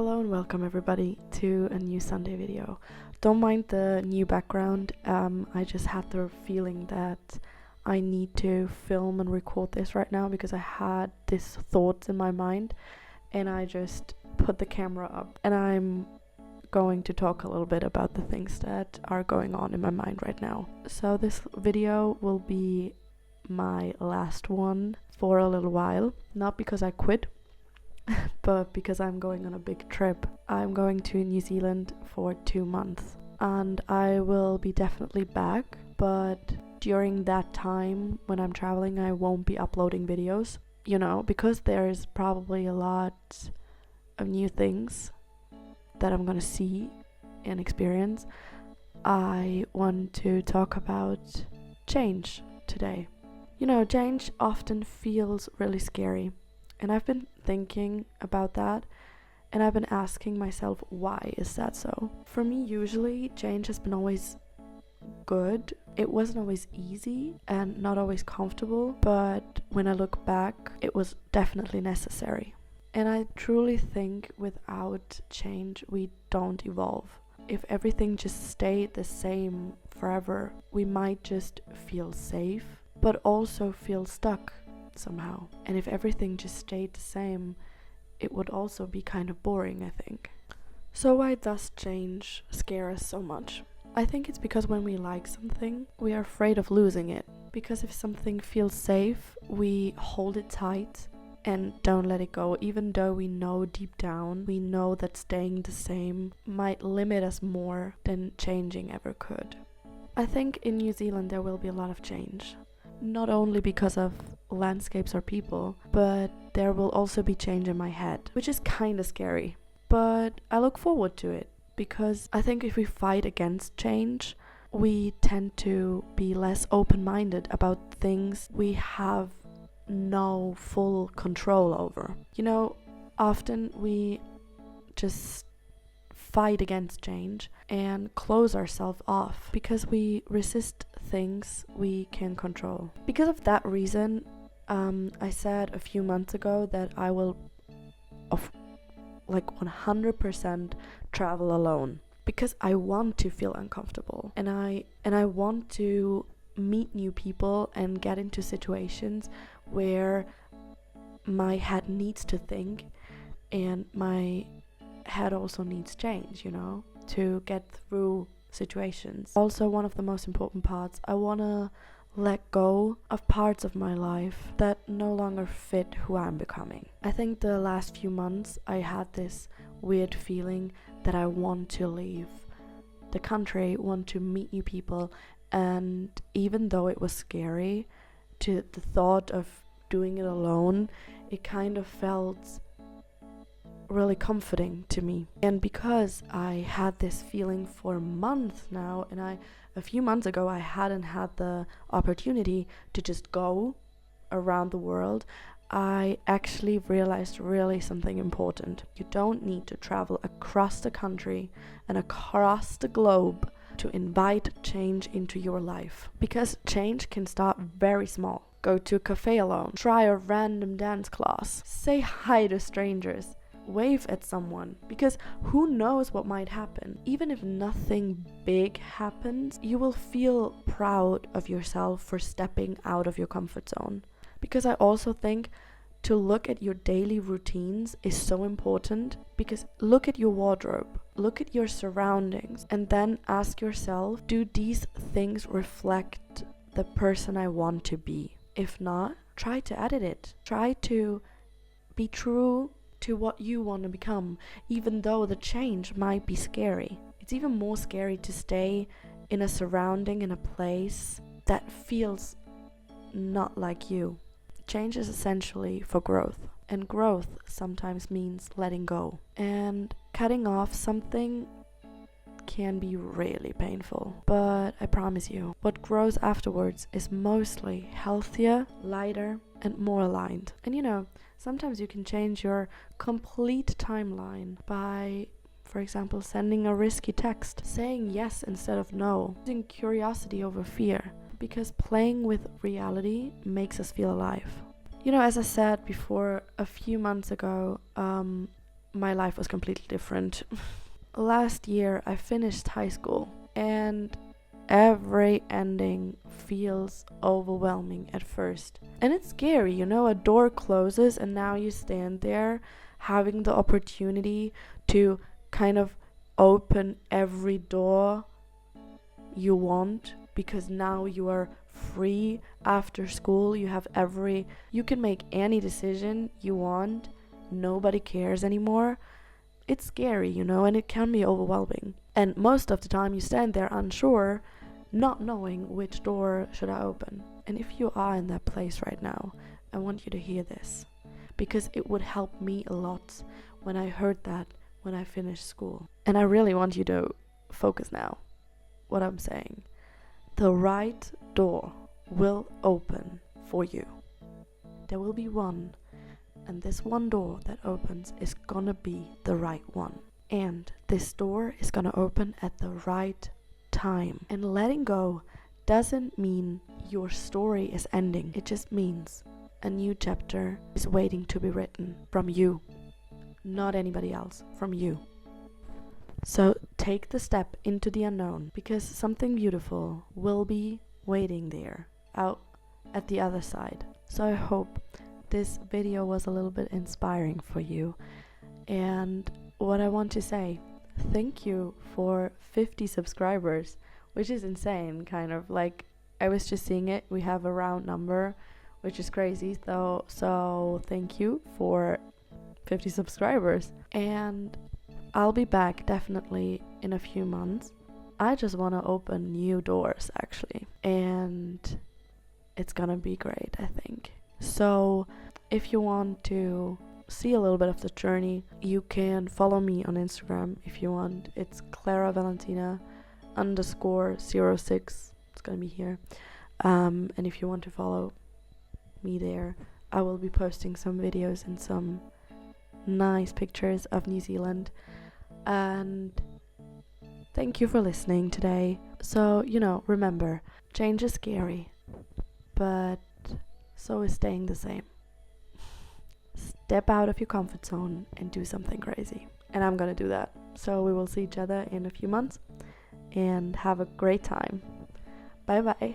Hello and welcome everybody to a new Sunday video. Don't mind the new background, I just had the feeling that I need to film and record this right now because I had these thoughts in my mind and I just put the camera up and I'm going to talk a little bit about the things that are going on in my mind right now. So this video will be my last one for a little while, not because I quit, but because I'm going on a big trip. I'm going to New Zealand for 2 months and I will be definitely back, but during that time when I'm traveling I won't be uploading videos, because there's probably a lot of new things that I'm gonna see and experience. I want to talk about change today. Change often feels really scary. And I've been thinking about that and I've been asking myself, why is that so? For me, usually change has been always good. It wasn't always easy and not always comfortable, but when I look back, it was definitely necessary. And I truly think without change, we don't evolve. If everything just stayed the same forever, we might just feel safe, but also feel stuck somehow. And if everything just stayed the same, it would also be kind of boring, I think. So why does change scare us so much? I think it's because when we like something, we are afraid of losing it. Because if something feels safe, we hold it tight and don't let it go, even though we know deep down, we know that staying the same might limit us more than changing ever could. I think in New Zealand there will be a lot of change. Not only because of landscapes or people, but there will also be change in my head, which is kind of scary. But I look forward to it because I think if we fight against change, we tend to be less open-minded about things we have no full control over. Often we just fight against change and close ourselves off because we resist things we can control. Because of that reason, I said a few months ago that I will 100% travel alone because I want to feel uncomfortable and I want to meet new people and get into situations where my head needs to think and my head also needs change, to get through situations. Also, one of the most important parts, I want to let go of parts of my life that no longer fit who I'm becoming. I think the last few months I had this weird feeling that I want to leave the country, want to meet new people, and even though it was scary to the thought of doing it alone, it kind of felt really comforting to me. And because I had this feeling for months now, and a few months ago I hadn't had the opportunity to just go around the world, I actually realized really something important. You don't need to travel across the country and across the globe to invite change into your life, because change can start very small. Go to a cafe alone, try a random dance class, say hi to strangers, wave at someone, because who knows what might happen. Even if nothing big happens, you will feel proud of yourself for stepping out of your comfort zone. Because I also think to look at your daily routines is so important, because look at your wardrobe, look at your surroundings, and then ask yourself, do these things reflect the person I want to be? If not, try to edit it. Try to be true to what you want to become, even though the change might be scary. It's even more scary to stay in a surrounding, in a place that feels not like you. Change is essentially for growth, and growth sometimes means letting go. And cutting off something can be really painful, but I promise you, what grows afterwards is mostly healthier, lighter, and more aligned. And sometimes you can change your complete timeline by, for example, sending a risky text, saying yes instead of no, using curiosity over fear, because playing with reality makes us feel alive. As I said before, a few months ago, my life was completely different. Last year I finished high school, and every ending feels overwhelming at first. And it's scary, you know, a door closes and now you stand there having the opportunity to kind of open every door you want, because now you are free after school. You can make any decision you want. Nobody cares anymore. It's scary, you know, and it can be overwhelming. And most of the time you stand there unsure, not knowing which door should I open. And if you are in that place right now, I want you to hear this, because it would help me a lot when I heard that when I finished school. And I really want you to focus now what I'm saying. The right door will open for you. There will be one, and this one door that opens is gonna be the right one. And this door is gonna open at the right time. And letting go doesn't mean your story is ending. It just means a new chapter is waiting to be written from you. Not anybody else, from you. So take the step into the unknown, because something beautiful will be waiting there out at the other side. So I hope this video was a little bit inspiring for you. And what I want to say, thank you for 50 subscribers, which is insane, kind of. Like, I was just seeing it, we have a round number, which is crazy. So thank you for 50 subscribers. And I'll be back definitely in a few months. I just want to open new doors, actually, and it's gonna be great, I think. So if you want to see a little bit of the journey, you can follow me on Instagram if you want. It's ClaraValentina_06. It's gonna be here. And if you want to follow me there, I will be posting some videos and some nice pictures of New Zealand. And thank you for listening today. So, you know, remember, change is scary, but so is staying the same. Step out of your comfort zone and do something crazy. And I'm gonna do that. So we will see each other in a few months, and have a great time. Bye bye.